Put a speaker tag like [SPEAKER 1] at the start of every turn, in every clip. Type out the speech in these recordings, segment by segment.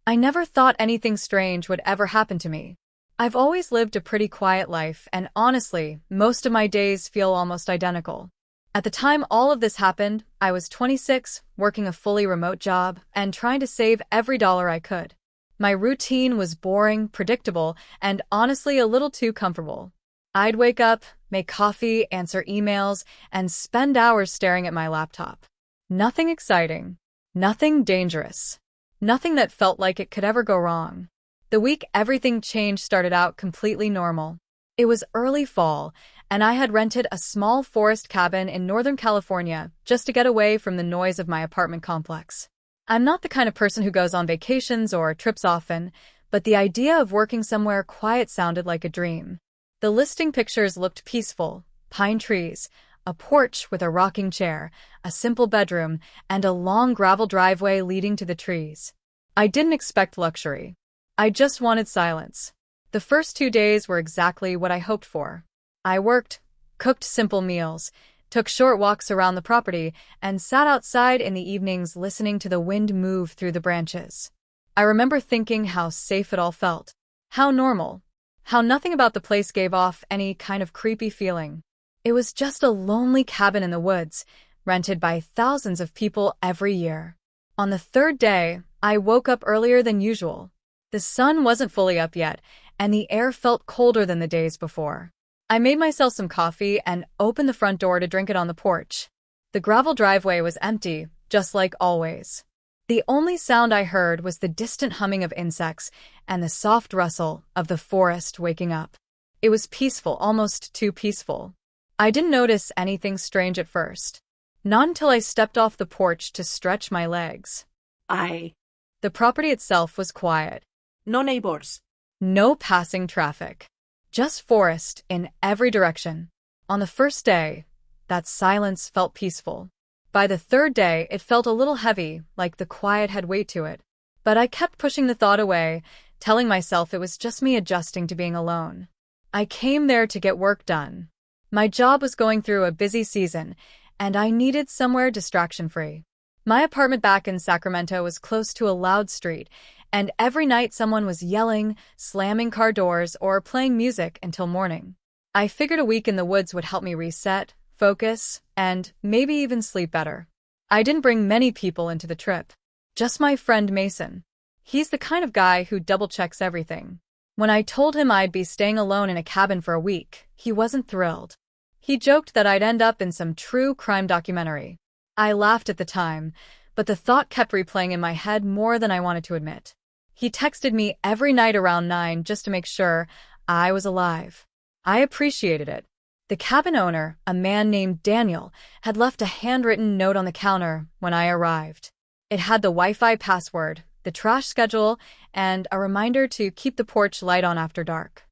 [SPEAKER 1] I never thought anything strange would ever happen to me. I've always lived a pretty quiet life, and honestly, most of my days feel almost identical. At the time all of this happened, I was 26, working a fully remote job, and trying to save every dollar I could. My routine was boring, predictable, and honestly a little too comfortable. I'd wake up, make coffee, answer emails, and spend hours staring at my laptop. Nothing exciting. Nothing dangerous. Nothing that felt like it could ever go wrong. The week everything changed started out completely normal. It was early fall, and I had rented a small forest cabin in Northern California just to get away from the noise of my apartment complex. I'm not the kind of person who goes on vacations or trips often, but the idea of working somewhere quiet sounded like a dream. The listing pictures looked peaceful: pine trees, a porch with a rocking chair, a simple bedroom, and a long gravel driveway leading to the trees. I didn't expect luxury. I just wanted silence. The first 2 days were exactly what I hoped for. I worked, cooked simple meals, took short walks around the property, and sat outside in the evenings listening to the wind move through the branches. I remember thinking how safe it all felt. How normal. How nothing about the place gave off any kind of creepy feeling. It was just a lonely cabin in the woods, rented by thousands of people every year. On the third day, I woke up earlier than usual. The sun wasn't fully up yet, and the air felt colder than the days before. I made myself some coffee and opened the front door to drink it on the porch. The gravel driveway was empty, just like always. The only sound I heard was the distant humming of insects and the soft rustle of the forest waking up. It was peaceful, almost too peaceful. I didn't notice anything strange at first. Not until I stepped off the porch to stretch my legs. The property itself was quiet.
[SPEAKER 2] No neighbors.
[SPEAKER 1] No passing traffic. Just forest in every direction. On the first day, that silence felt peaceful. By the third day, it felt a little heavy, like the quiet had weight to it. But I kept pushing the thought away, telling myself it was just me adjusting to being alone. I came there to get work done. My job was going through a busy season, and I needed somewhere distraction-free. My apartment back in Sacramento was close to a loud street, and every night someone was yelling, slamming car doors, or playing music until morning. I figured a week in the woods would help me reset, focus, and maybe even sleep better. I didn't bring many people into the trip. Just my friend Mason. He's the kind of guy who double-checks everything. When I told him I'd be staying alone in a cabin for a week, he wasn't thrilled. He joked that I'd end up in some true crime documentary. I laughed at the time, but the thought kept replaying in my head more than I wanted to admit. He texted me every night around 9 just to make sure I was alive. I appreciated it. The cabin owner, a man named Daniel, had left a handwritten note on the counter when I arrived. It had the Wi-Fi password, the trash schedule, and a reminder to keep the porch light on after dark.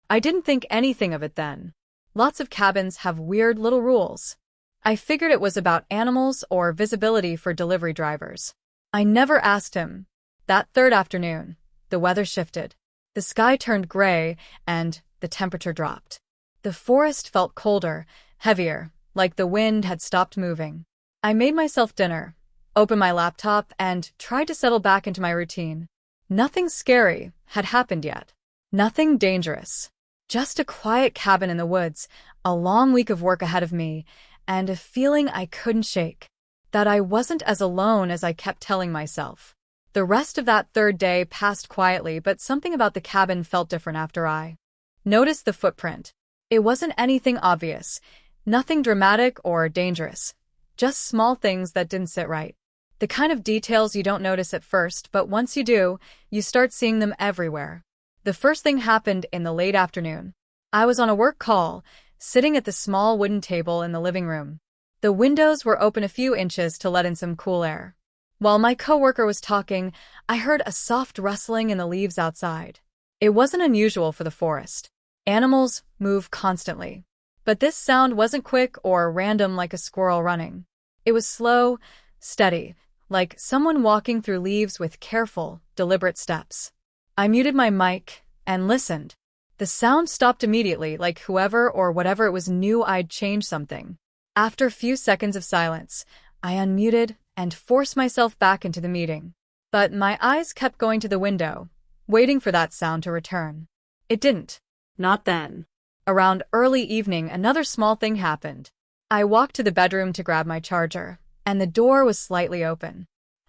[SPEAKER 1] I didn't think anything of it then. Lots of cabins have weird little rules. I figured it was about animals or visibility for delivery drivers. I never asked him. That third afternoon, the weather shifted. The sky turned gray, and the temperature dropped. The forest felt colder, heavier, like the wind had stopped moving. I made myself dinner, opened my laptop, and tried to settle back into my routine. Nothing scary had happened yet. Nothing dangerous. Just a quiet cabin in the woods, a long week of work ahead of me, and a feeling I couldn't shake. That I wasn't as alone as I kept telling myself. The rest of that third day passed quietly, but something about the cabin felt different after I noticed the footprint. It wasn't anything obvious, nothing dramatic or dangerous, just small things that didn't sit right. The kind of details you don't notice at first, but once you do, you start seeing them everywhere. The first thing happened in the late afternoon. I was on a work call, sitting at the small wooden table in the living room. The windows were open a few inches to let in some cool air. While my coworker was talking, I heard a soft rustling in the leaves outside. It wasn't unusual for the forest. Animals move constantly. But this sound wasn't quick or random like a squirrel running. It was slow, steady, like someone walking through leaves with careful, deliberate steps. I muted my mic and listened. The sound stopped immediately, like whoever or whatever it was knew I'd changed something. After a few seconds of silence, I unmuted and forced myself back into the meeting. But my eyes kept going to the window, waiting for that sound to return. It didn't. Not then. Around early evening, another small thing happened. I walked to the bedroom to grab my charger, and the door was slightly open.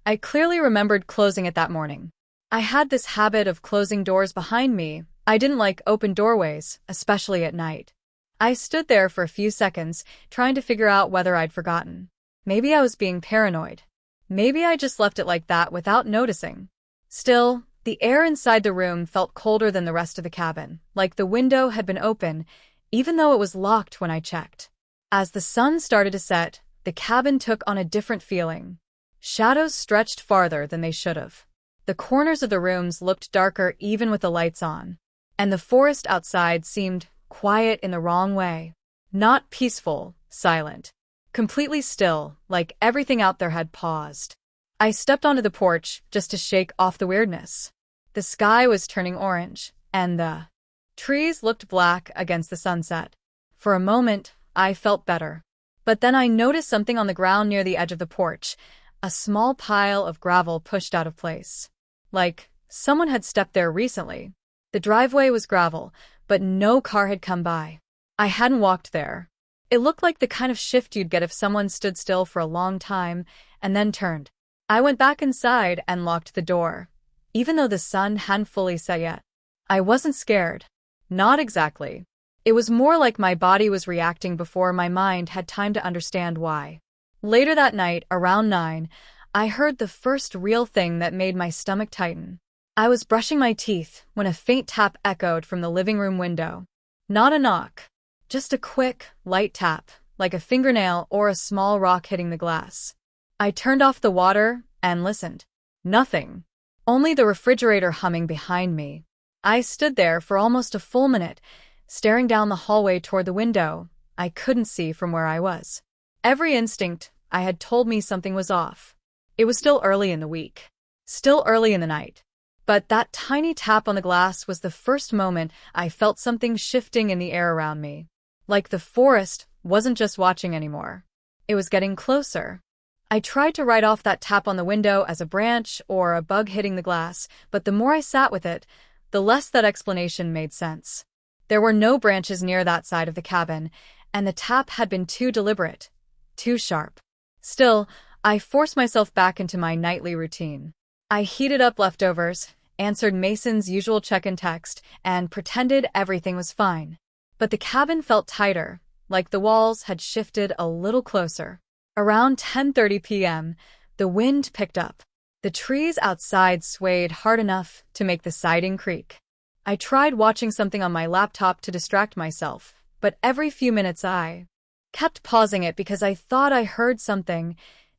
[SPEAKER 1] I clearly remembered closing it that morning. I had this habit of closing doors behind me. I didn't like open doorways, especially at night. I stood there for a few seconds, trying to figure out whether I'd forgotten. Maybe I was being paranoid. Maybe I just left it like that without noticing. Still, the air inside the room felt colder than the rest of the cabin, like the window had been open, even though it was locked when I checked. As the sun started to set, the cabin took on a different feeling. Shadows stretched farther than they should have. The corners of the rooms looked darker even with the lights on. And the forest outside seemed quiet in the wrong way. Not peaceful, silent. Completely still, like everything out there had paused. I stepped onto the porch just to shake off the weirdness. The sky was turning orange, and the trees looked black against the sunset. For a moment, I felt better. But then I noticed something on the ground near the edge of the porch, a small pile of gravel pushed out of place. Like someone had stepped there recently. The driveway was gravel, but no car had come by. I hadn't walked there. It looked like the kind of shift you'd get if someone stood still for a long time and then turned. I went back inside and locked the door, even though the sun hadn't fully set yet. I wasn't scared. Not exactly. It was more like my body was reacting before my mind had time to understand why. Later that night, around 9, I heard the first real thing that made my stomach tighten. I was brushing my teeth when a faint tap echoed from the living room window. Not a knock. Just a quick, light tap, like a fingernail or a small rock hitting the glass. I turned off the water and listened. Nothing. Only the refrigerator humming behind me. I stood there for almost a full minute, staring down the hallway toward the window. I couldn't see from where I was. Every instinct I had told me something was off. It was still early in the week. Still early in the night. But that tiny tap on the glass was the first moment I felt something shifting in the air around me. Like the forest wasn't just watching anymore. It was getting closer. I tried to write off that tap on the window as a branch or a bug hitting the glass, but the more I sat with it, the less that explanation made sense. There were no branches near that side of the cabin, and the tap had been too deliberate, too sharp. Still, I forced myself back into my nightly routine. I heated up leftovers, answered Mason's usual check-in text, and pretended everything was fine. But the cabin felt tighter, like the walls had shifted a little closer. Around 10:30 p.m., the wind picked up. The trees outside swayed hard enough to make the siding creak. I tried watching something on my laptop to distract myself, but every few minutes I kept pausing it because I thought I heard something.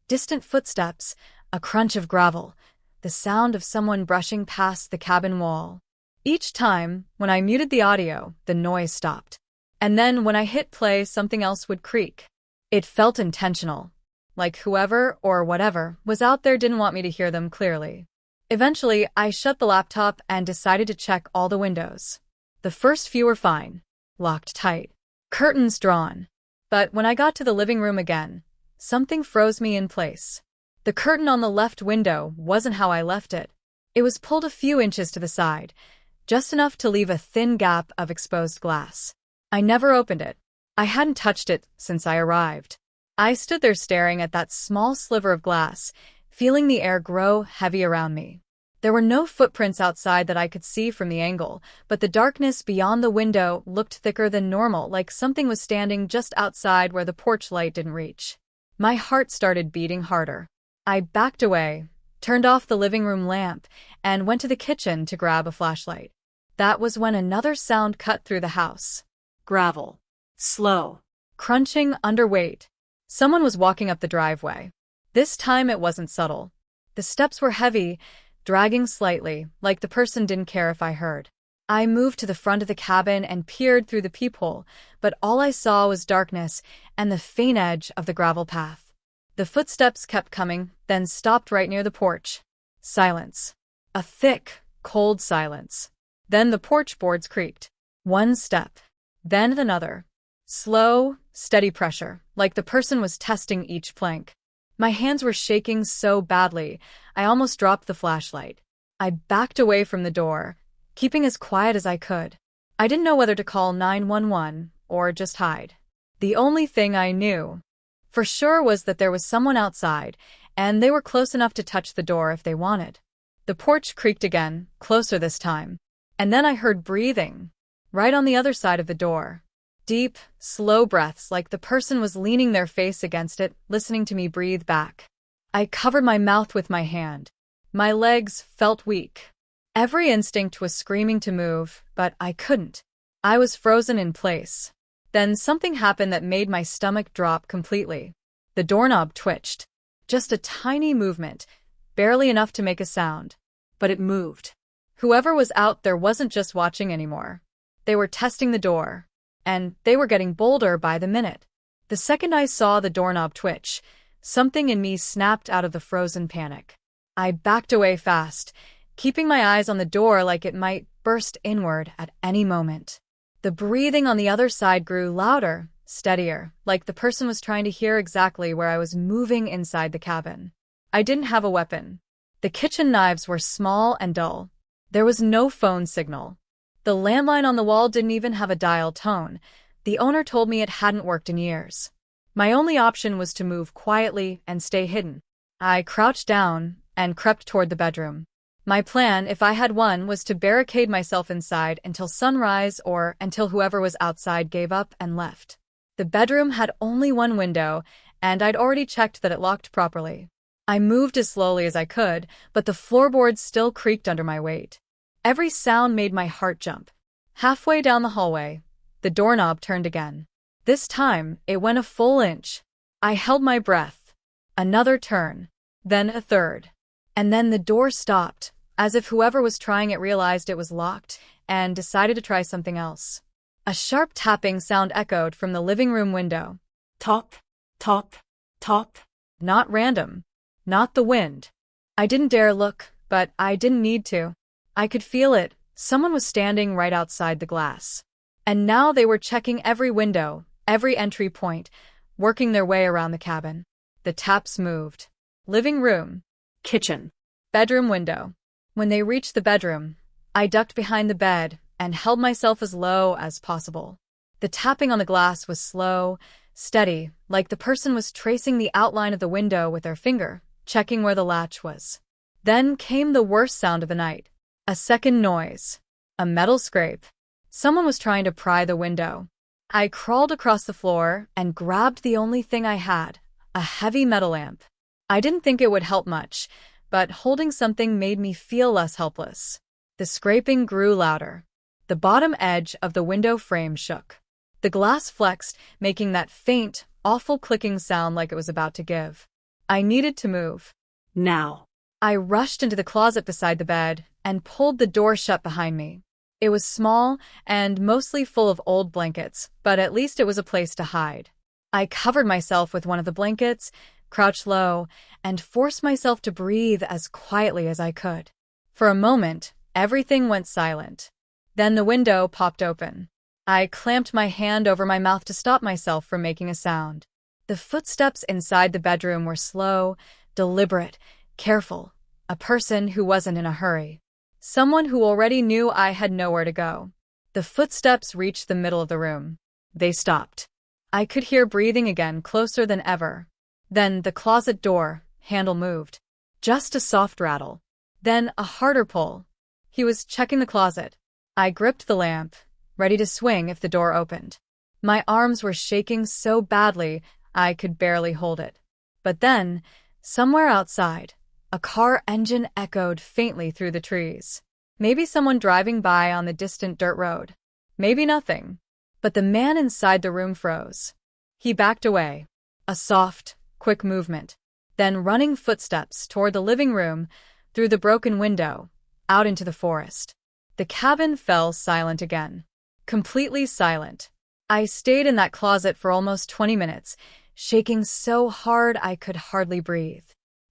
[SPEAKER 1] Distant footsteps, a crunch of gravel, the sound of someone brushing past the cabin wall. Each time, when I muted the audio, the noise stopped. And then when I hit play, something else would creak. It felt intentional, like whoever or whatever was out there didn't want me to hear them clearly. Eventually, I shut the laptop and decided to check all the windows. The first few were fine, locked tight, curtains drawn. But when I got to the living room again, something froze me in place. The curtain on the left window wasn't how I left it. It was pulled a few inches to the side, just enough to leave a thin gap of exposed glass. I never opened it. I hadn't touched it since I arrived. I stood there staring at that small sliver of glass, feeling the air grow heavy around me. There were no footprints outside that I could see from the angle, but the darkness beyond the window looked thicker than normal, like something was standing just outside where the porch light didn't reach. My heart started beating harder. I backed away, turned off the living room lamp, and went to the kitchen to grab a flashlight. That was when another sound cut through the house. Gravel. Slow. Crunching under weight. Someone was walking up the driveway. This time it wasn't subtle. The steps were heavy, dragging slightly, like the person didn't care if I heard. I moved to the front of the cabin and peered through the peephole, but all I saw was darkness and the faint edge of the gravel path. The footsteps kept coming, then stopped right near the porch. Silence. A thick, cold silence. Then the porch boards creaked. One step. Then another. Slow, steady pressure, like the person was testing each plank. My hands were shaking so badly, I almost dropped the flashlight. I backed away from the door, keeping as quiet as I could. I didn't know whether to call 911 or just hide. The only thing I knew for sure was that there was someone outside, and they were close enough to touch the door if they wanted. The porch creaked again, closer this time. And then I heard breathing, right on the other side of the door. Deep, slow breaths like the person was leaning their face against it, listening to me breathe back. I covered my mouth with my hand. My legs felt weak. Every instinct was screaming to move, but I couldn't. I was frozen in place. Then something happened that made my stomach drop completely. The doorknob twitched. Just a tiny movement, barely enough to make a sound. But it moved. Whoever was out there wasn't just watching anymore. They were testing the door. And they were getting bolder by the minute. The second I saw the doorknob twitch, something in me snapped out of the frozen panic. I backed away fast, keeping my eyes on the door like it might burst inward at any moment. The breathing on the other side grew louder, steadier, like the person was trying to hear exactly where I was moving inside the cabin. I didn't have a weapon. The kitchen knives were small and dull. There was no phone signal. The landline on the wall didn't even have a dial tone. The owner told me it hadn't worked in years. My only option was to move quietly and stay hidden. I crouched down and crept toward the bedroom. My plan, if I had one, was to barricade myself inside until sunrise or until whoever was outside gave up and left. The bedroom had only one window, and I'd already checked that it locked properly. I moved as slowly as I could, but the floorboards still creaked under my weight. Every sound made my heart jump. Halfway down the hallway, the doorknob turned again. This time, it went a full inch. I held my breath. Another turn. Then a third. And then the door stopped, as if whoever was trying it realized it was locked and decided to try something else. A sharp tapping sound echoed from the living room window. Top, top, top. Not random. Not the wind. I didn't dare look, but I didn't need to. I could feel it. Someone was standing right outside the glass. And now they were checking every window, every entry point, working their way around the cabin. The taps moved. Living room. Kitchen. Bedroom window. When they reached the bedroom, I ducked behind the bed and held myself as low as possible. The tapping on the glass was slow, steady, like the person was tracing the outline of the window with their finger, checking where the latch was. Then came the worst sound of the night. A second noise. A metal scrape. Someone was trying to pry the window. I crawled across the floor and grabbed the only thing I had, a heavy metal lamp. I didn't think it would help much, but holding something made me feel less helpless. The scraping grew louder. The bottom edge of the window frame shook. The glass flexed, making that faint, awful clicking sound like it was about to give. I needed to move. Now. I rushed into the closet beside the bed and pulled the door shut behind me. It was small and mostly full of old blankets, but at least it was a place to hide. I covered myself with one of the blankets, crouched low, and forced myself to breathe as quietly as I could. For a moment, everything went silent. Then the window popped open. I clamped my hand over my mouth to stop myself from making a sound. The footsteps inside the bedroom were slow, deliberate, careful. A person who wasn't in a hurry. Someone who already knew I had nowhere to go. The footsteps reached the middle of the room. They stopped. I could hear breathing again, closer than ever. Then the closet door handle moved. Just a soft rattle. Then a harder pull. He was checking the closet. I gripped the lamp, ready to swing if the door opened. My arms were shaking so badly I could barely hold it. But then, somewhere outside, a car engine echoed faintly through the trees. Maybe someone driving by on the distant dirt road. Maybe nothing. But the man inside the room froze. He backed away. A soft, quick movement. Then running footsteps toward the living room, through the broken window, out into the forest. The cabin fell silent again. Completely silent. I stayed in that closet for almost 20 minutes, shaking so hard I could hardly breathe.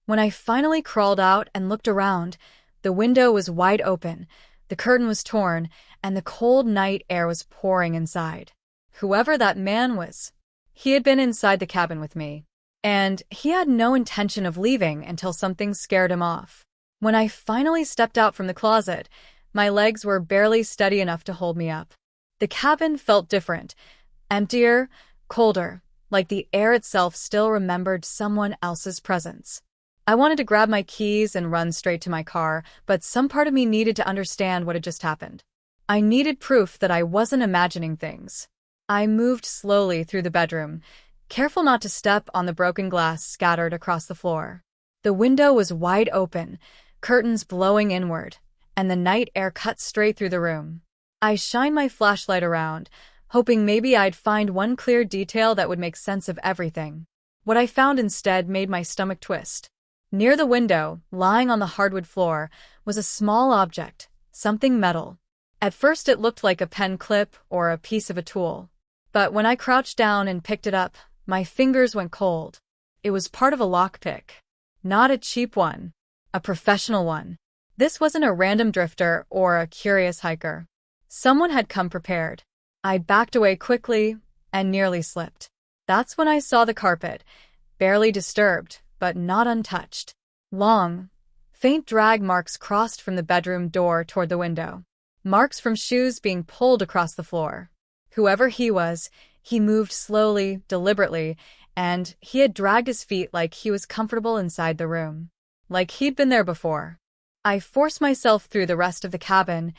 [SPEAKER 1] When I finally crawled out and looked around, the window was wide open, the curtain was torn, and the cold night air was pouring inside. Whoever that man was, he had been inside the cabin with me. And he had no intention of leaving until something scared him off. When I finally stepped out from the closet, my legs were barely steady enough to hold me up. The cabin felt different, emptier, colder, like the air itself still remembered someone else's presence. I wanted to grab my keys and run straight to my car, but some part of me needed to understand what had just happened. I needed proof that I wasn't imagining things. I moved slowly through the bedroom, careful not to step on the broken glass scattered across the floor. The window was wide open, curtains blowing inward, and the night air cut straight through the room. I shined my flashlight around, hoping maybe I'd find one clear detail that would make sense of everything. What I found instead made my stomach twist. Near the window, lying on the hardwood floor, was a small object, something metal. At first it looked like a pen clip or a piece of a tool. But when I crouched down and picked it up, my fingers went cold. It was part of a lockpick. Not a cheap one. A professional one. This wasn't a random drifter or a curious hiker. Someone had come prepared. I backed away quickly and nearly slipped. That's when I saw the carpet, barely disturbed, but not untouched. Long, faint drag marks crossed from the bedroom door toward the window. Marks from shoes being pulled across the floor. Whoever he was, he moved slowly, deliberately, and he had dragged his feet like he was comfortable inside the room. Like he'd been there before. I forced myself through the rest of the cabin,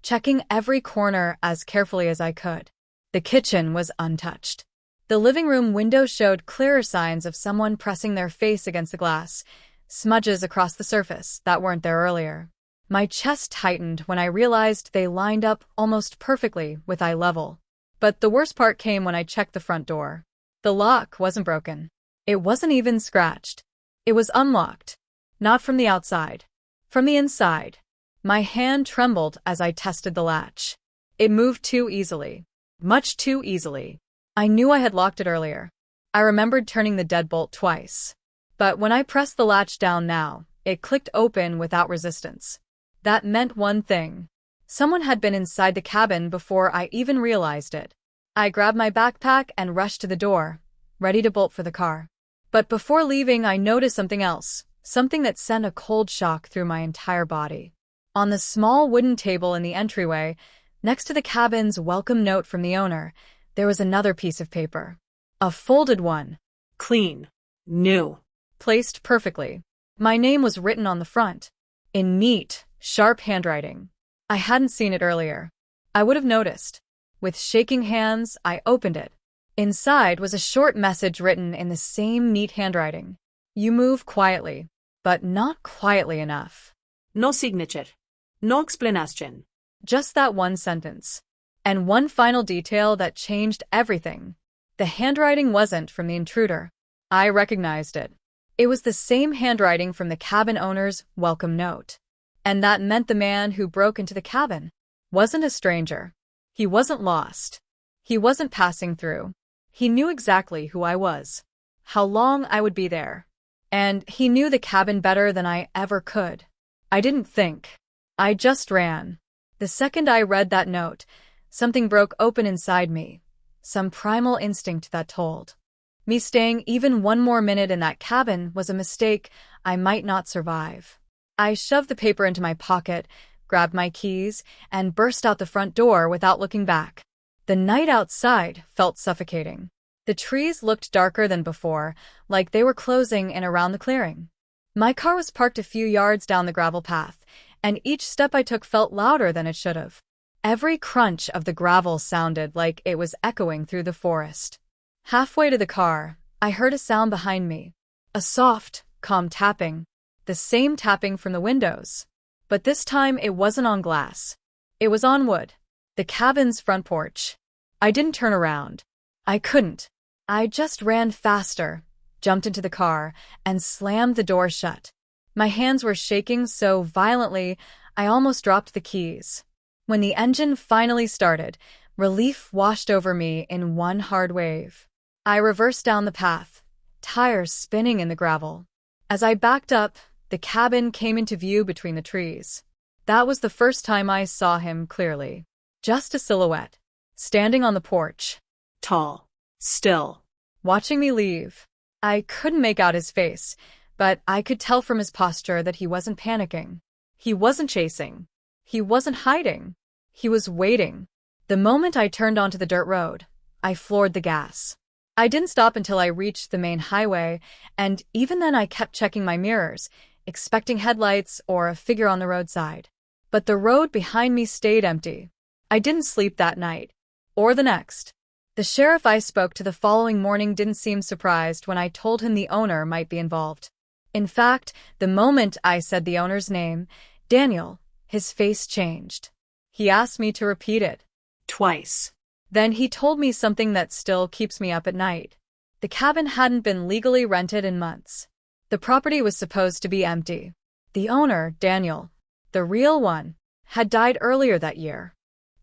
[SPEAKER 1] checking every corner as carefully as I could. The kitchen was untouched. The living room window showed clearer signs of someone pressing their face against the glass, smudges across the surface that weren't there earlier. My chest tightened when I realized they lined up almost perfectly with eye level. But the worst part came when I checked the front door. The lock wasn't broken. It wasn't even scratched. It was unlocked. Not from the outside. From the inside. My hand trembled as I tested the latch. It moved too easily. Much too easily. I knew I had locked it earlier. I remembered turning the deadbolt twice. But when I pressed the latch down now, it clicked open without resistance. That meant one thing. Someone had been inside the cabin before I even realized it. I grabbed my backpack and rushed to the door, ready to bolt for the car. But before leaving, I noticed something else, something that sent a cold shock through my entire body. On the small wooden table in the entryway, next to the cabin's welcome note from the owner, there was another piece of paper. A folded one.
[SPEAKER 2] Clean. New.
[SPEAKER 1] Placed perfectly. My name was written on the front. In neat, sharp handwriting. I hadn't seen it earlier. I would have noticed. With shaking hands, I opened it. Inside was a short message written in the same neat handwriting. You move quietly, but not quietly enough.
[SPEAKER 2] No signature. No explanation.
[SPEAKER 1] Just that one sentence. And one final detail that changed everything. The handwriting wasn't from the intruder. I recognized it. It was the same handwriting from the cabin owner's welcome note. And that meant the man who broke into the cabin wasn't a stranger. He wasn't lost. He wasn't passing through. He knew exactly who I was, how long I would be there. And he knew the cabin better than I ever could. I didn't think. I just ran. The second I read that note, something broke open inside me, some primal instinct that told me staying even one more minute in that cabin was a mistake I might not survive. I shoved the paper into my pocket, grabbed my keys, and burst out the front door without looking back. The night outside felt suffocating. The trees looked darker than before, like they were closing in around the clearing. My car was parked a few yards down the gravel path, and each step I took felt louder than it should have. Every crunch of the gravel sounded like it was echoing through the forest. Halfway to the car, I heard a sound behind me. A soft, calm tapping. The same tapping from the windows. But this time it wasn't on glass. It was on wood. The cabin's front porch. I didn't turn around. I couldn't. I just ran faster, jumped into the car, and slammed the door shut. My hands were shaking so violently I almost dropped the keys. When the engine finally started, relief washed over me in one hard wave. I reversed down the path, tires spinning in the gravel. As I backed up, the cabin came into view between the trees. That was the first time I saw him clearly. Just a silhouette, standing on the porch.
[SPEAKER 2] Tall. Still.
[SPEAKER 1] Watching me leave. I couldn't make out his face, but I could tell from his posture that he wasn't panicking. He wasn't chasing. He wasn't hiding. He was waiting. The moment I turned onto the dirt road, I floored the gas. I didn't stop until I reached the main highway, and even then I kept checking my mirrors, expecting headlights or a figure on the roadside. But the road behind me stayed empty. I didn't sleep that night, or the next. The sheriff I spoke to the following morning didn't seem surprised when I told him the owner might be involved. In fact, the moment I said the owner's name, Daniel, his face changed. He asked me to repeat it.
[SPEAKER 2] Twice.
[SPEAKER 1] Then he told me something that still keeps me up at night. The cabin hadn't been legally rented in months. The property was supposed to be empty. The owner, Daniel, the real one, had died earlier that year.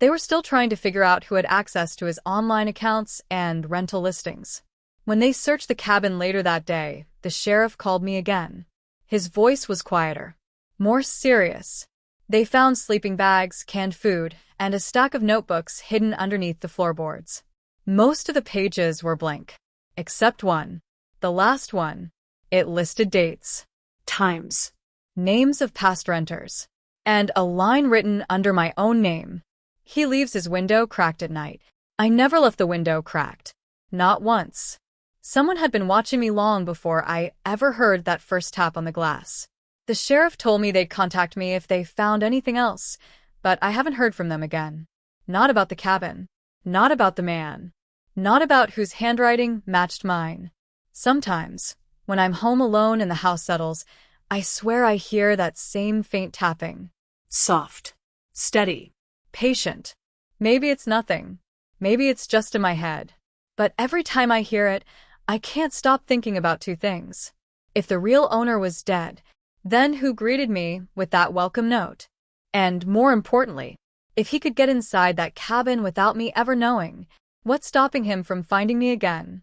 [SPEAKER 1] They were still trying to figure out who had access to his online accounts and rental listings. When they searched the cabin later that day, the sheriff called me again. His voice was quieter, more serious. They found sleeping bags, canned food, and a stack of notebooks hidden underneath the floorboards. Most of the pages were blank, except one. The last one. It listed dates,
[SPEAKER 2] Times.
[SPEAKER 1] names of past renters, and a line written under my own name. He leaves his window cracked at night. I never left the window cracked. Not once. Someone had been watching me long before I ever heard that first tap on the glass. The sheriff told me they'd contact me if they found anything else, but I haven't heard from them again. Not about the cabin. Not about the man. Not about whose handwriting matched mine. Sometimes, when I'm home alone and the house settles, I swear I hear that same faint tapping.
[SPEAKER 2] Soft. Steady.
[SPEAKER 1] Patient. Maybe it's nothing. Maybe it's just in my head. But every time I hear it, I can't stop thinking about two things. If the real owner was dead, then who greeted me with that welcome note? And more importantly, if he could get inside that cabin without me ever knowing, what's stopping him from finding me again?